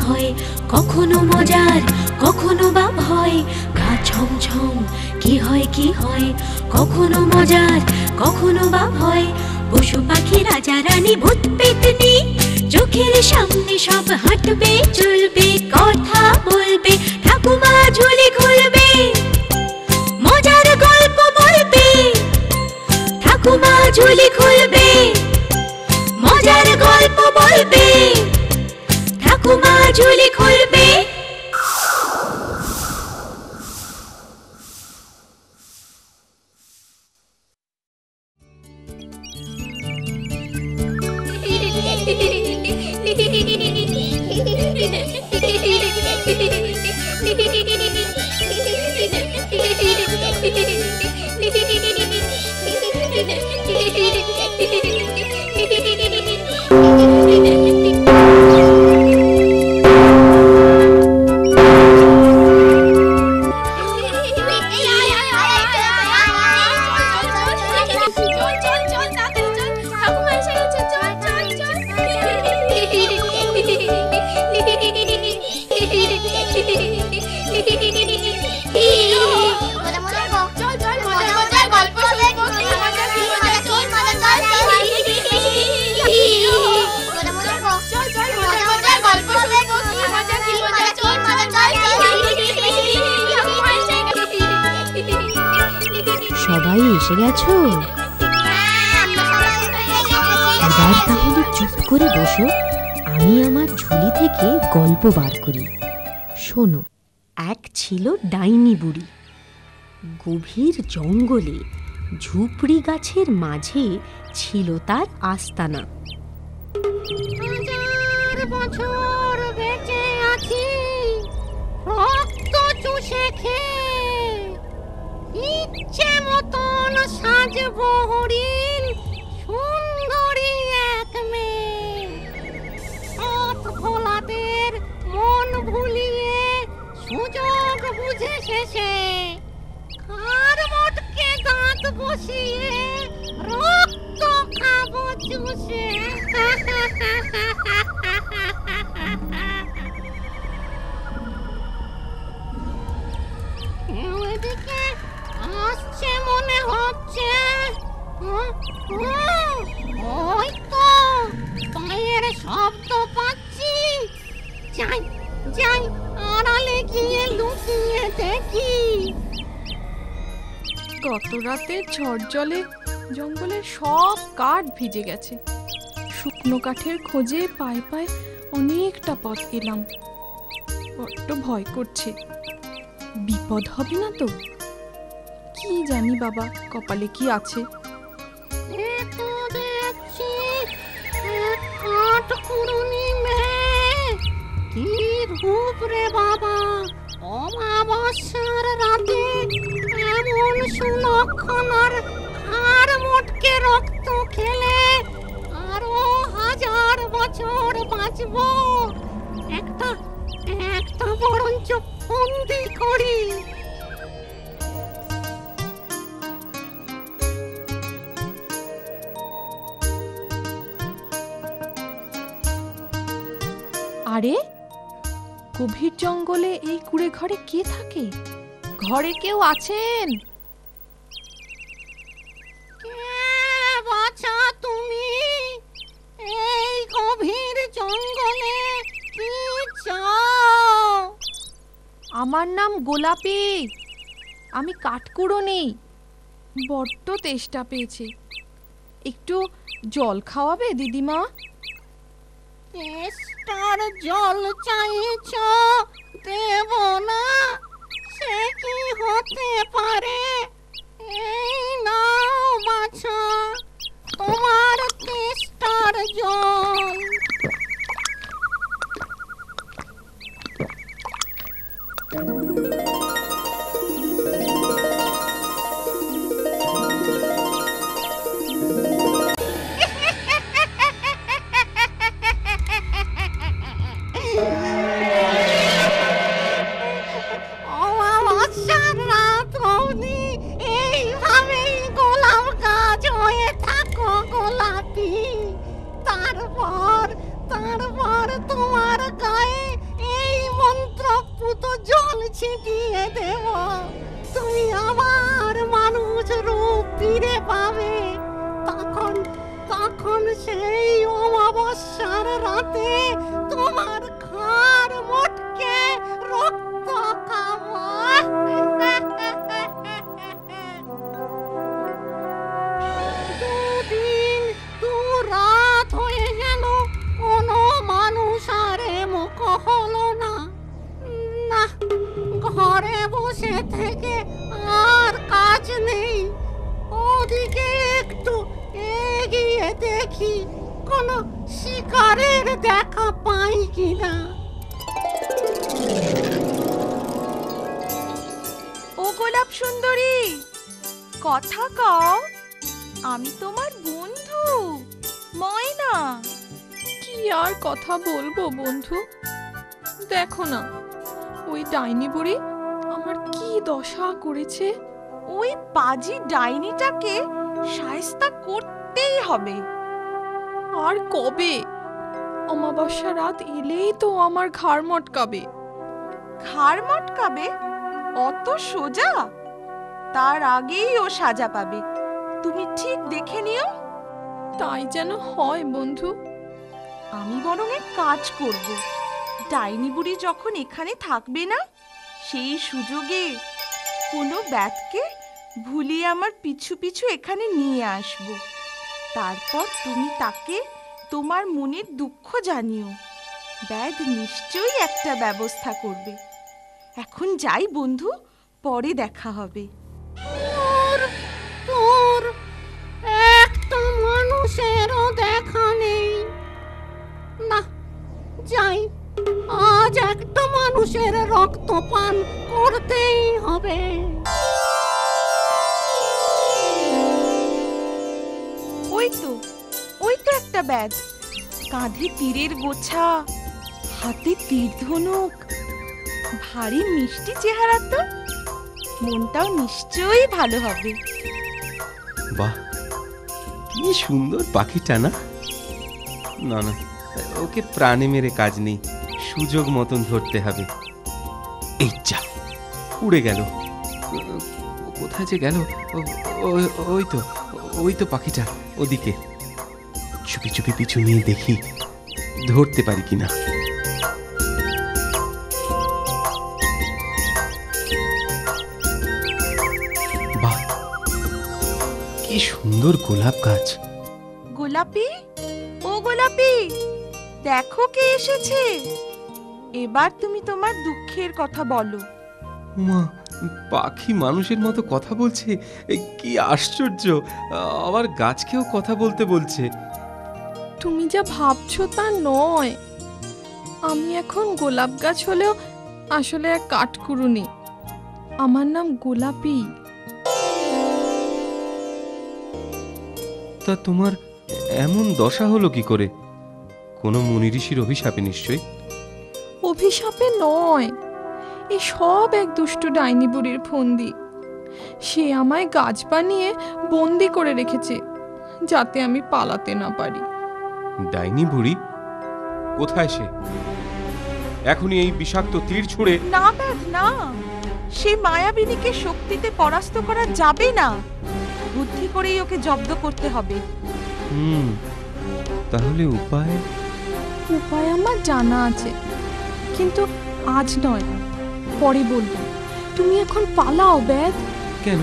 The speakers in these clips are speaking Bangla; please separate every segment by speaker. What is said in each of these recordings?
Speaker 1: হয়, কখনো মজার কখনো বা ভয়। গা ছমছম কি হয় কি হয়, কখনো মজার কখনো বা ভয়। পশু পাখি রাজা রানী ভূত পেতনি চোখের সামনে সব হাঁটবে চলবে, কথা বলবে, ঠাকুমা ঝুলি খুলবে, মজার গল্প বলবে। ঠাকুমা ঝুলি খুলবে, মজার গল্প বলবে, ঠাকুমা ঝুলি খুলবে।
Speaker 2: সবাই এসে গেছো? এবার তাহলে চুপ করে বসো, আমি আমার ঝুলি থেকে গল্প বার করি। শোনো, এক ছিল ডাইনি বুড়ি। গভীর জঙ্গলে ঝুপড়ি গাছের মাঝে ছিল তার আস্তানা।
Speaker 3: হাজার বছর বেঁচে আছি রক্ত চুষে খেয়ে, ইচ্ছে মতন সাজবো হরিণ সুন্দরী এক মেয়ে। পথ ভোলাদের মন ভুলিয়ে সুযোগ বুঝে শেষে কার মোটকে দাঁত বসিয়ে রক্ত খাবো চুষে। ওইদিকে আসছে মনে হচ্ছে, ওই তো পায়ের শব্দ পাচ্ছি। যাই যাই আড়ালে গিয়ে লুকিয়ে দেখি।
Speaker 4: গত রাতে ঝড় জলে জঙ্গলের সব কাঠ ভিজে গেছে। শুকনো কাঠের খোঁজে পায়ে পায়ে অনেকটা পথ এলাম। বড্ড ভয় করছে, বিপদ হবে না তো? কি জানি বাবা, কপালে কি আছে।
Speaker 3: কি রূপ রে বাবা, অমাবস্যার রাতে এমন সুলক্ষণার আর মোটকে রক্ত খেলে আরো 1000 বছর বাঁচবো। একটা বরঞ্চ ফন্দি করি।
Speaker 4: আরে, গভীর জঙ্গলে এই কুড়ে ঘরে কে থাকে? ঘরে কেউ আছেন?
Speaker 3: বাছা তুমি এই গভীর জঙ্গলে কি চাও?
Speaker 4: আমার নাম গোলাপি, আমি কাঠকুড়ো নেই, বড্ড তেষ্টা পেয়েছে। একটু জল খাওয়াবে দিদিমা?
Speaker 3: তেষ্টার জল চাইছ, দেব না? সে কি হতে পারে? এই নাও বাছা তোমার তেষ্টার জল। তারপর তোমার গায়ে মন্ত্রপুত জল ছিটিয়ে দেব, তুমি আবার মানুষ রূপ ফিরে পাবে। তখন তখন সেই অমাবস্যার রাতে তোমার ঘাড় মটকে রক্ত খাবো। দুদিন দু রাত হয়ে গেল, কোনো মানুষ আর মুখ হলো না। না, ঘরে বসে থেকে আর কাজ নেই। ওদিকে একটু এগিয়ে দেখি কোনো শিকারের দেখা পাই কিনা।
Speaker 4: ও গোলাপ সুন্দরী, কথা কও, আমি তোমার বন্ধু ময়না। কি আর কথা বলবো বন্ধু, দেখো না ওই ডাইনি বুড়ি আমার কি দশা করেছে। ওই পাজি ডাইনিটাকে শায়েস্তা করতেই হবে। আর কবে? অমাবস্যা রাত এলেই তো আমার ঘাড় মটকাবে। ঘাড় মটকাবে? অত সোজা? তার আগেই ও সাজা পাবে, তুমি ঠিক দেখে নিও। তাই যেন হয় বন্ধু। আমি বরং এক কাজ করব, ডাইনি বুড়ি যখন এখানে থাকবে না, সেই সুযোগে কোনো ব্যাতকে ভুলিয়ে আমার পিছু পিছু এখানে নিয়ে আসব। তারপর তুমি তাকে তোমার মনের দুঃখ জানিও, ব্যাদ নিশ্চয়ই একটা ব্যবস্থা করবে। এখন যাই বন্ধু, পরে দেখা হবে।
Speaker 3: তোর একটা মানুষেরও দেখা নেই। না, যাই, আজ একটা মানুষের রক্ত পান করতেই হবে।
Speaker 4: ওই তো একটা ব্যাগ, কাঁধে তীরের গোছা, হাতে তীর ধনুক, ভারী মিষ্টি চেহারা তো, মনটাও নিশ্চয়ই ভালো হবে।
Speaker 5: বাহ, কি সুন্দর পাখিটা না? না না, ওকে প্রাণে মেরে কাজ নেই, সুযোগ মতন ধরতে হবে। এই যা, উড়ে গেল। কোথায় যে গেল? ওই তো পাখিটা, ওদিকে। চুপি চুপি পিছু নিয়ে দেখি ধরতে পারি কিনা। বাহ, কি সুন্দর গোলাপ গাছ।
Speaker 4: গোলাপি, ও গোলাপি, দেখো কে এসেছে। এবার তুমি তোমার দুঃখের কথা বলো।
Speaker 5: মা, পাখি মানুষের মতো কথা বলছে, কি আশ্চর্য! আবার গাছকেও কথা বলতে বলছে।
Speaker 4: তুমি যা ভাবছো তা নয়। আমি এখন গোলাপ গাছ হলেও আসলে এক কাঠকুড়ুনি। আমার নাম গোলাপি।
Speaker 5: তা তোমার এমন দশা হলো কি করে? কোনো মুনি ঋষির অভিশাপে নিশ্চয়?
Speaker 4: অভিশাপে নয়, এ সব এক দুষ্টু ডাইনি বুড়ির ফন্দি। সে আমায় গাছ বানিয়ে বন্দি করে রেখেছে, যাতে আমি পালাতে না পারি।
Speaker 5: ডাইনি বুড়ি? কোথায় সে? এখনই এই বিষাক্ত তীর ছুঁড়ে।
Speaker 4: না ব্যাগ না, সে মায়াবিনীকে শক্তিতে পরাস্ত করা যাবে না। বুদ্ধি করেই ওকে জব্দ করতে হবে।
Speaker 5: তাহলে উপায়?
Speaker 4: উপায় আমার জানা আছে, কিন্তু আজ নয়, পরে বলবো। তুমি এখন পালাও ব্যাগ।
Speaker 5: কেন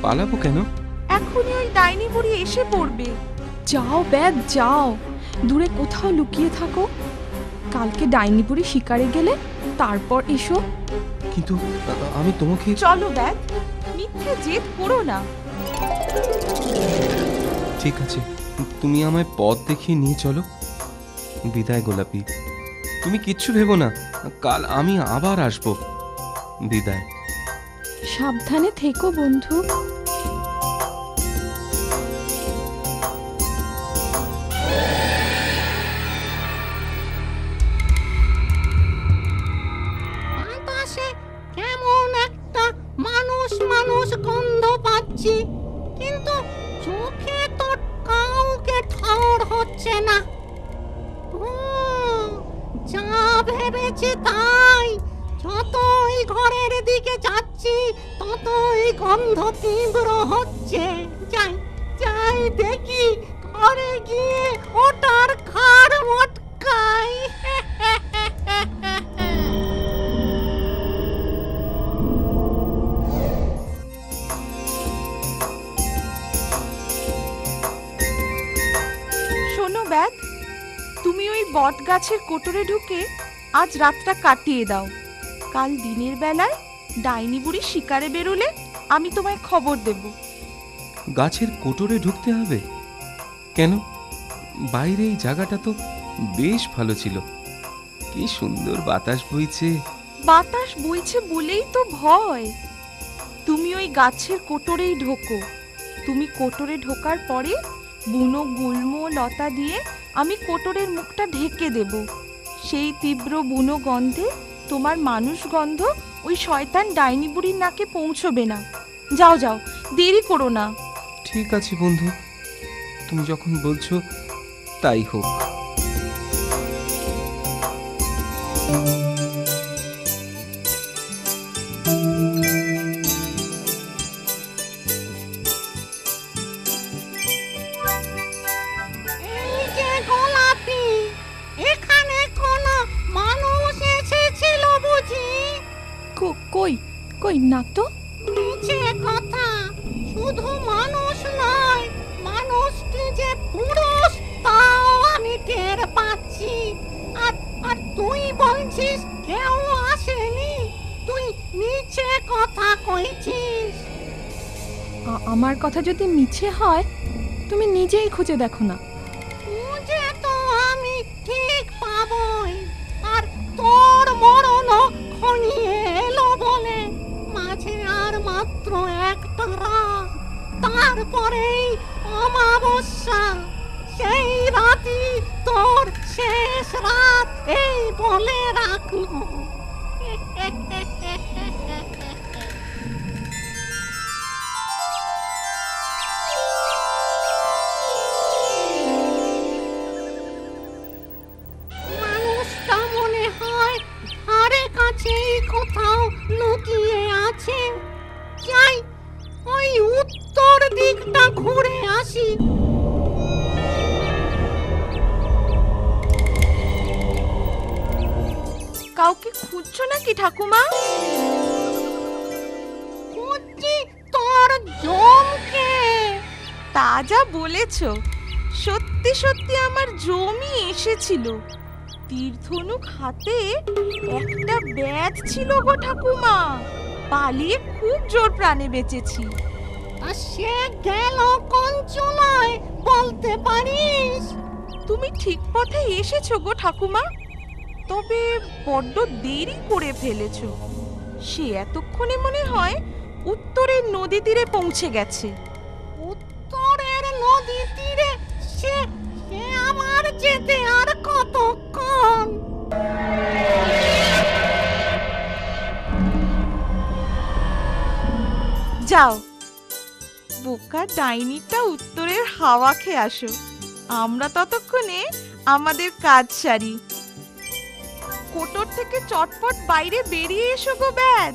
Speaker 5: পালাবো? কেন?
Speaker 4: এখনই ওই ডাইনি বুড়ি এসে পড়বে। যাও ব্যাগ, যাও, দূরে কোথাও লুকিয়ে থাকো। কালকে ডাইনি বুড়ি শিকারে গেলে তারপর এসো।
Speaker 5: কিন্তু আমি তোমাকে।
Speaker 4: চলো ব্যাগ, মিথ্যে জেদ করো না।
Speaker 5: ঠিক আছে, তুমি আমায় পথ দেখিয়ে নিয়ে চলো। বিদায় গোলাপি, তুমি কিচ্ছু ভেবো না, কাল আমি আবার আসবো। বিদায়।
Speaker 4: সাবধানে থেকো বন্ধু।
Speaker 3: বাতাসে কেমন একটা মানুষ মানুষ গন্ধ পাচ্ছি, কিন্তু চোখে তো কাউকে ঠাউর হচ্ছে না। যা ভেবেছি তাই। যতই ঘরের দিকে যাচ্ছি ততই গন্ধ তীব্র হচ্ছে। যাই যাই দেখি, ঘরে গিয়ে ওটার খাড় মটকাই।
Speaker 4: শোনো ব্যাদ, তুমি ওই বট গাছের কোটরে ঢুকে আজ রাতটা কাটিয়ে দাও। কাল দিনের বেলায় ডাইনি বুড়ি শিকারে বেরোলে আমি তোমায় খবর দেব।
Speaker 5: গাছের কোটরে ঢুকতে হবে কেন? বাইরে এই জায়গাটা তো বেশ ভালো ছিল, কি সুন্দর বাতাস বইছে।
Speaker 4: বাতাস বইছে বলেই তো ভয়। তুমি ওই গাছের কোটরেই ঢোকো। তুমি কোটরে ঢোকার পরে বুনো গুল্ম লতা দিয়ে আমি কোটরের মুখটা ঢেকে দেব। সেই তীব্র বুনো গন্ধে তোমার মানুষ গন্ধ ওই শয়তান ডাইনি বুড়ির নাকে পৌঁছবে না। যাও যাও, দেরি করো না।
Speaker 5: ঠিক আছে বন্ধু, তুমি যখন বলছো তাই হোক।
Speaker 3: এই যে গোলাপি, এখানে কোনো মানুষ এসেছিল বুঝি?
Speaker 4: কই কই না তো।
Speaker 3: নিচে কথা, শুধু মানুষ নয়, মানুষটি যে পুরুষ তাও আমি টের পাচ্ছি। আর আর তুই বলছিস কেউ আসেনি? তুই নিচে কথা কইছিস।
Speaker 4: আমার কথা যদি মিছে হয় তুমি নিজেই খুঁজে দেখো না।
Speaker 3: খুঁজে তো আমি ঠিক পাবই। আর তোর মরণ খনিয়ে এলো বলে মাঝে আর মাত্র একটা রাত, তারপরেই অমাবস্যা। সেই রাতই তোর শেষ রাত এই বলে রাখলো। মানুষটা মনে হয় আরে কাছেই কোথাও লুকিয়ে আছে। যাই, ওই উত্তর দিকটা ঘুরে আসি।
Speaker 4: কাউকে খুঁজছো নাকি ঠাকুমা?
Speaker 3: খুঁজছি তোর জমকে।
Speaker 4: তা যা বলেছ, সত্যি সত্যি আমার জমি এসেছিল। তীরধনুক হাতে একটা ব্যাজ ছিল গো ঠাকুমা। পালিয়ে খুব জোর প্রাণে বেঁচেছি।
Speaker 3: আর সে গেল কোন চুলায় বলতে পারিস?
Speaker 4: তুমি ঠিক পথে এসেছো গো ঠাকুমা, তবে বড্ড দেরি করে ফেলেছো। সে এতক্ষণে মনে হয় উত্তরের নদী তীরে পৌঁছে গেছে।
Speaker 3: উত্তরের নদী তীরে? সে সে আমার যেতে আর কতক্ষণ?
Speaker 4: যাও, বোকা ডাইনিটা উত্তরের হাওয়া খেয়ে আসো। আমরা ততক্ষণে আমাদের কাজ সারি। কোটর থেকে চটপট বাইরে বেরিয়ে এসো গো ব্যাদ।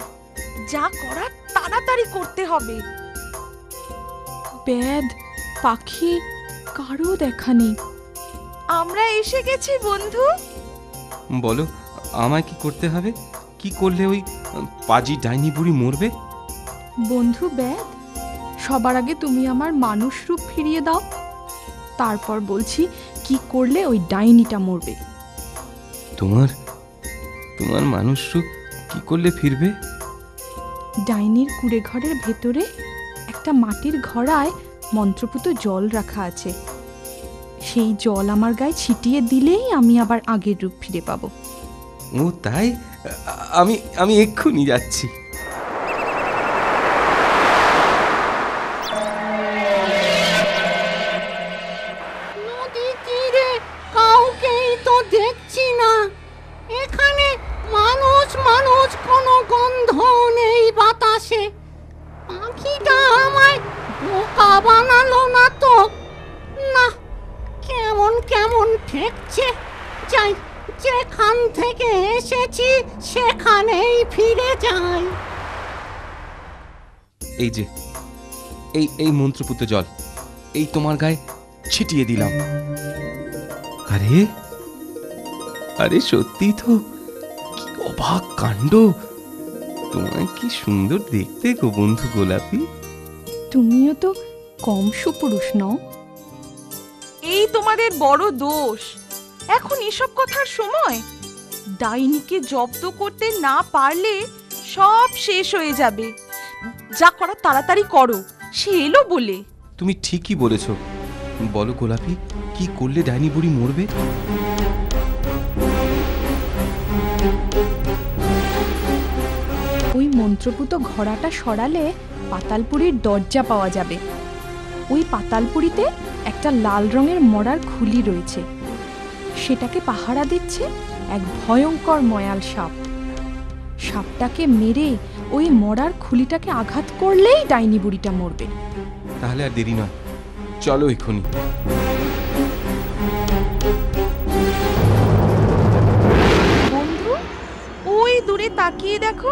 Speaker 4: যা করার তাড়াতাড়ি করতে হবে। ব্যাদ, পাখি, কারো দেখা নেই। আমরা এসে গেছি বন্ধু।
Speaker 5: বলো, আমায় কি করতে হবে? কি করলে ওই পাজি ডাইনি বুড়ি মরবে?
Speaker 4: বন্ধু ব্যাদ, সবার আগে তুমি আমার মানুষ রূপ ফিরিয়ে দাও, তারপর বলছি কি করলে ওই ডাইনিটা মরবে।
Speaker 5: তোমার তোমার মানুষ রূপ কি করলে ফিরবে?
Speaker 4: ডাইনির কুড়ে ঘরের ভেতরে একটা মাটির ঘড়ায় মন্ত্রপুত জল রাখা আছে। সেই জল আমার গায়ে ছিটিয়ে দিলেই আমি আবার আগের রূপ ফিরে পাবো।
Speaker 5: ও তাই? আমি আমি এক্ষুনি যাচ্ছি।
Speaker 3: নদী তীরে কাউকেই তো দেখছি না। এখানে মানুষ মানুষ কোনো গন্ধ নেই বাতাসে। পাখিটা আমায় বোকা বানালো না তো? না, কেমন কেমন ঠেকছে। যাই যেখান থেকে এসেছি সেখানেই ফিরে যাই।
Speaker 5: এই যে এই মন্ত্রপুত জল এই তোমার গায়ে ছিটিয়ে দিলাম। আরে আরে সত্যি তো, কি অবাক কাণ্ড! তোমায় কি সুন্দর দেখতে গো বন্ধু গোলাপি।
Speaker 4: তুমিও তো কম সুপুরুষ নও। এই তোমাদের বড় দোষ। এখন এসব কথার সময়? ডাইনিকে জব্দ করতে না পারলে সব শেষ হয়ে যাবে। যা করা তাড়াতাড়ি করো, সে এলো বলে।
Speaker 5: তুমি ঠিকই বলেছ। বলো গোলাপি, কি করলে ডাইনি বুড়ি মরবে?
Speaker 4: ওই মন্ত্রপুত ঘোড়াটা সরালে পাতালপুরীর দরজা পাওয়া যাবে। ওই পাতালপুরীতে একটা লাল রঙের মরার খুলি রয়েছে, সেটাকে পাহারা দিচ্ছে এক ভয়ঙ্কর ময়াল সাপ। সাপটাকে মেরে ওই মরার খুলিটাকে আঘাত করলেই ডাইনি বুড়িটা মরবে।
Speaker 5: তাহলে আর দেরি নয়, চলো এক্ষুনি।
Speaker 4: বন্ধু, ওই দূরে তাকিয়ে দেখো,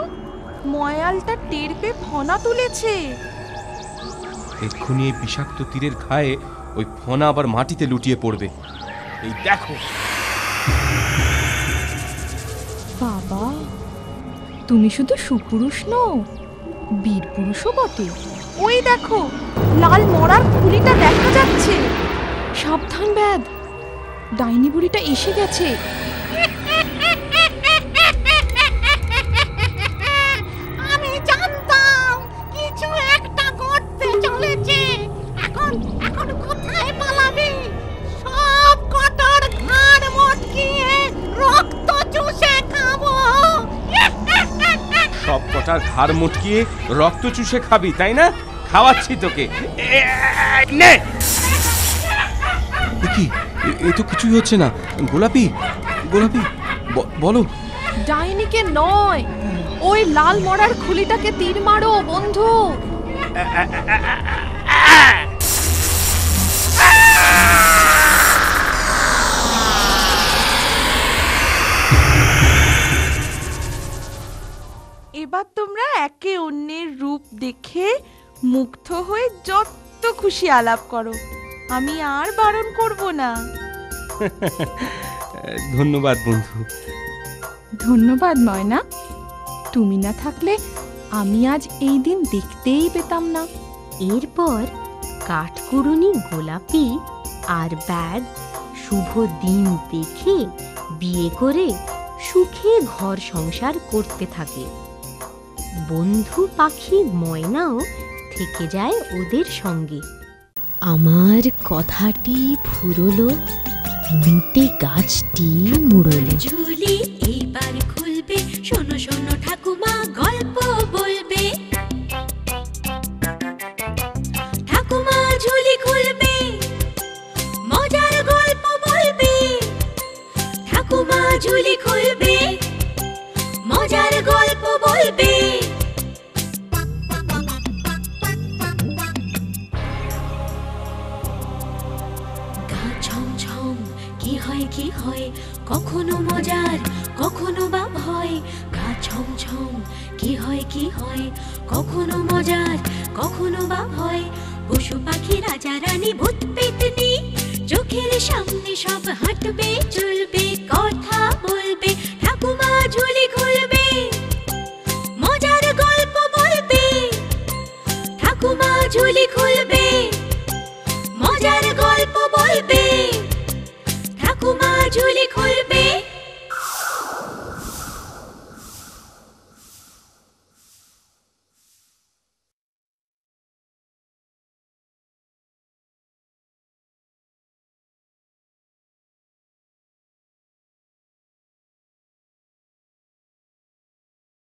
Speaker 4: ময়ালটা টের পেয়ে ফনা তুলেছে।
Speaker 5: এক্ষুনি এই বিষাক্ত তীরের ঘায়ে ওই ফনা আবার মাটিতে লুটিয়ে পড়বে। এই দেখো।
Speaker 4: বাবা, তুমি শুধু সুপুরুষ নও, বীর পুরুষও বটে। ওই দেখো, লাল মরার খুলিটা দেখা যাচ্ছে। সাবধান ব্যাদ, ডাইনি বুড়িটা এসে গেছে।
Speaker 3: আমি জানতাম কিছু একটা করতে চলেছে। এখন এখন কোথায় পালাবি? সব কটার ঘাড় মটকিয়ে রক্ত চুষে খাবো।
Speaker 5: সব কটার ঘাড় মুটকিয়ে রক্ত চুষে খাবি, তাই না? খাওয়াচ্ছি তোকে। নে। কি, এ তো কিছুই হচ্ছে না। গোলাপি গোলাপি বলো।
Speaker 4: ডাইনিকে নয়, ওই লাল মরার খুলিটাকে তীর মারো বন্ধু। এবার তোমরা একে অন্যের রূপ দেখে মুগ্ধ হয়ে যত খুশি আলাপ করো, আমি আর বারণ করব না।
Speaker 5: ধন্যবাদ বন্ধু।
Speaker 4: ধন্যবাদ ময়না, তুমি না থাকলে আমি আজ এই দিন দেখতেই পেতাম না।
Speaker 2: এরপর কাঠকুড়ুনি গোলাপি আর ব্যাদ শুভ দিন দেখে বিয়ে করে সুখে ঘর সংসার করতে থাকে। বন্ধু পাখি ময়নাও থেকে যায় ওদের সঙ্গে। আমার কথাটি ফুরলো, লুটে গাছটি মুড়লো।
Speaker 1: ঝুলি এইবার খুলবে, শোনো শোনো ঠাকুমা গল্প বলবে। ঠাকুমা ঝুলি খুলবে, মজার গল্প বলবে। ঠাকুমা ঝুলি খুলবে, মজার গল্প বলবে। গা ছমছম, কি হয় কি হয়, কখনো মজার কখনো বা ভয়। গা ছমছম, কি হয় কি হয়, কখনো মজার কখনো বা ভয়। পশু পাখি রাজা রানী ভূত পেতনি, চোখের সামনে সব হাঁটবে চলবে।